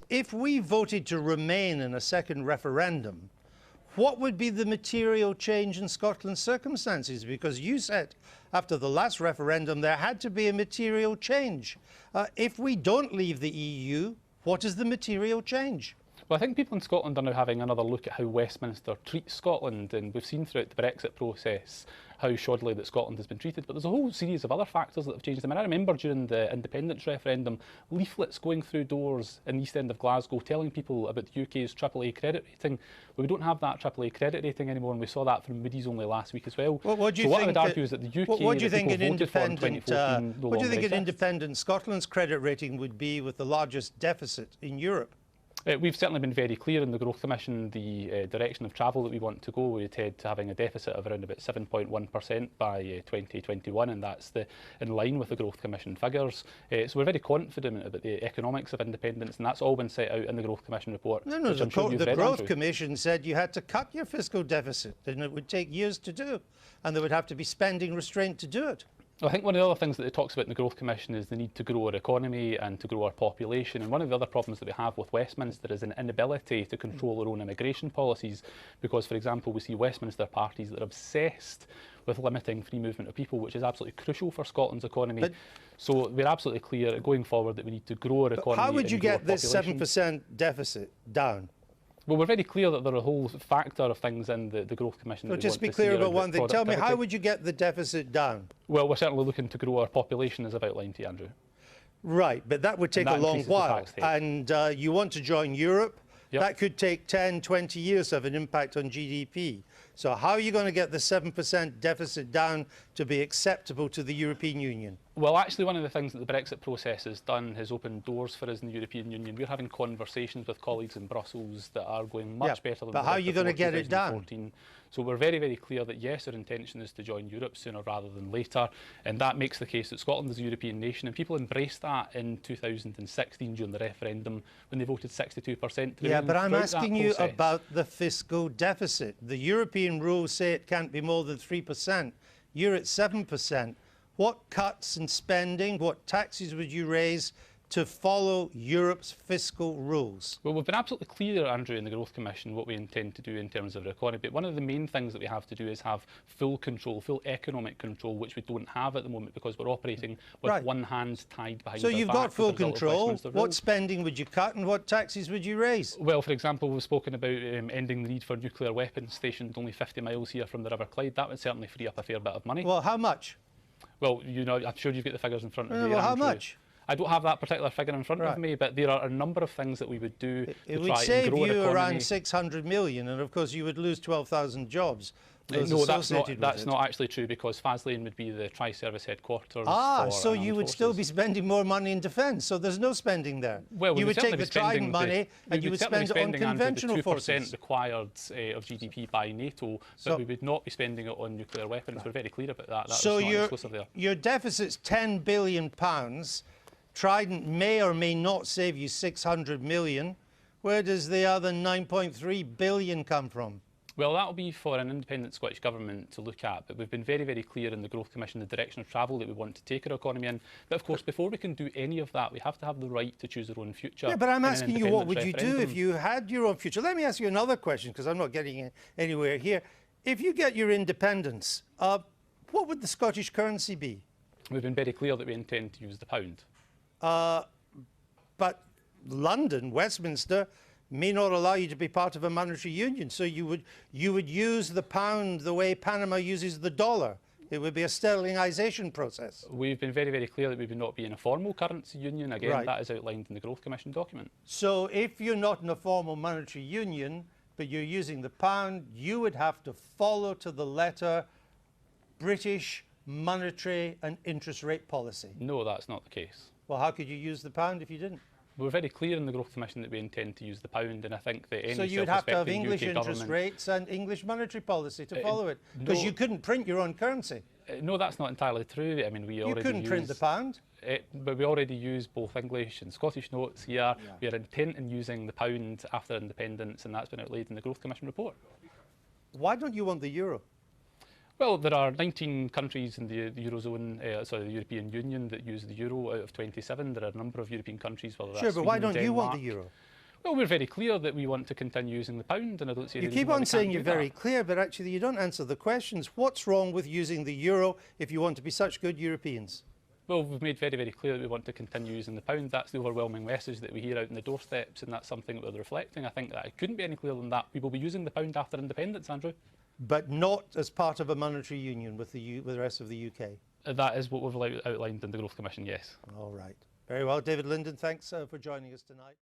if we voted to remain in a second referendum, what would be the material change in Scotland's circumstances? Because you said after the last referendum there had to be a material change. If we don't leave the EU, what is the material change? Well, I think people in Scotland are now having another look at how Westminster treats Scotland, and we've seen throughout the Brexit process how shoddily that Scotland has been treated. But there's a whole series of other factors that have changed. I mean, I remember during the independence referendum, leaflets going through doors in the East End of Glasgow telling people about the UK's AAA credit rating. Well, we don't have that AAA credit rating anymore, and we saw that from Moody's only last week as well. Well, what do you so what think I would argue is that the UK what do you think an independent Scotland's credit rating would be with the largest deficit in Europe? We've certainly been very clear in the Growth Commission the direction of travel that we want to go. We'd head to having a deficit of around about 7.1% by 2021, and that's in line with the Growth Commission figures. So we're very confident about the economics of independence, and that's all been set out in the Growth Commission report. No, the Growth Commission said you had to cut your fiscal deficit, and it would take years to do, and there would have to be spending restraint to do it. I think one of the other things that it talks about in the Growth Commission is the need to grow our economy and to grow our population. And one of the other problems that we have with Westminster is an inability to control our own immigration policies. Because, for example, we see Westminster parties that are obsessed with limiting free movement of people, which is absolutely crucial for Scotland's economy. So we're absolutely clear going forward that we need to grow our economy. How would you get this 7% deficit down? Well, we're very clear that there are a whole factor of things in the Growth Commission. Well, just be clear about one thing. Tell me, how would you get the deficit down? Well, we're certainly looking to grow our population, as I've outlined to you, Andrew. Right, but that would take a long while. And you want to join Europe? Yep. That could take 10, 20 years to have an impact on GDP. So how are you going to get the 7% deficit down to be acceptable to the European Union? Well, actually, one of the things that the Brexit process has done has opened doors for us in the European Union. We're having conversations with colleagues in Brussels that are going much better than. But how are you going to get it down? So we're very, very clear that yes, our intention is to join Europe sooner rather than later, and that makes the case that Scotland is a European nation, and people embraced that in 2016 during the referendum when they voted 62%. Yeah, but I'm asking you about the fiscal deficit. The European rules say it can't be more than 3%. You're at 7%. What cuts in spending, what taxes would you raise to follow Europe's fiscal rules? Well, we've been absolutely clear, Andrew, in the Growth Commission what we intend to do in terms of our economy. But one of the main things that we have to do is have full control, full economic control, which we don't have at the moment because we're operating with one hand tied behind our back. So you've got full control. What spending would you cut and what taxes would you raise? Well, for example, we've spoken about ending the need for nuclear weapons stationed only 50 miles here from the River Clyde. That would certainly free up a fair bit of money. Well, how much? Well, you know, I'm sure you've got the figures in front of you. Well, how much? I don't have that particular figure in front of me, but there are a number of things that we would do to try and grow our economy. It would save you around 600 million, and of course you would lose 12,000 jobs. No, that's not actually true, because Faslane would be the tri-service headquarters. So you would still be spending more money in defence, so there's no spending there. Well, you would take the Trident money and you would spend it on conventional forces. 2% required of GDP by NATO, but we would not be spending it on nuclear weapons. We're very clear about that. So your deficit's £10 billion. Trident may or may not save you 600 million. Where does the other 9.3 billion come from? Well, that will be for an independent Scottish Government to look at, but we've been very, very clear in the Growth Commission the direction of travel that we want to take our economy in. But of course, before we can do any of that, we have to have the right to choose our own future. Yeah, but I'm asking you, what would you do if you had your own future? Let me ask you another question, because I'm not getting anywhere here. If you get your independence, what would the Scottish currency be? We've been very clear that we intend to use the pound. But London, Westminster, may not allow you to be part of a monetary union. So you would use the pound the way Panama uses the dollar. It would be a sterlingization process. We've been very, very clear that we would not be in a formal currency union. Again, that is outlined in the Growth Commission document. So if you're not in a formal monetary union, but you're using the pound, you would have to follow to the letter British monetary and interest rate policy. No, that's not the case. Well, how could you use the pound if you didn't? We're very clear in the Growth Commission that we intend to use the pound, and I think that any so you'd have to have English interest rates and English monetary policy to follow it, because you couldn't print your own currency. No, that's not entirely true. I mean, you couldn't print the pound. But we already use both English and Scottish notes here. We are intent in using the pound after independence, and that's been outlaid in the Growth Commission report. Why don't you want the euro? Well, there are 19 countries in the Eurozone, the European Union, that use the euro out of 27. There are a number of European countries, whether that's Sure, but why don't you want Denmark. the euro? Well, we're very clear that we want to continue using the pound, and I don't see any You reason keep why on we saying can't you're do that. very clear, but actually you don't answer the questions. What's wrong with using the euro if you want to be such good Europeans? Well, we've made very, very clear that we want to continue using the pound. That's the overwhelming message that we hear out on the doorsteps, and that's something that we're reflecting. I think that it couldn't be any clearer than that. We will be using the pound after independence, Andrew. But not as part of a monetary union with the rest of the UK. That is what we've outlined in the Growth Commission, yes. All right. Very well. David Linden, thanks for joining us tonight.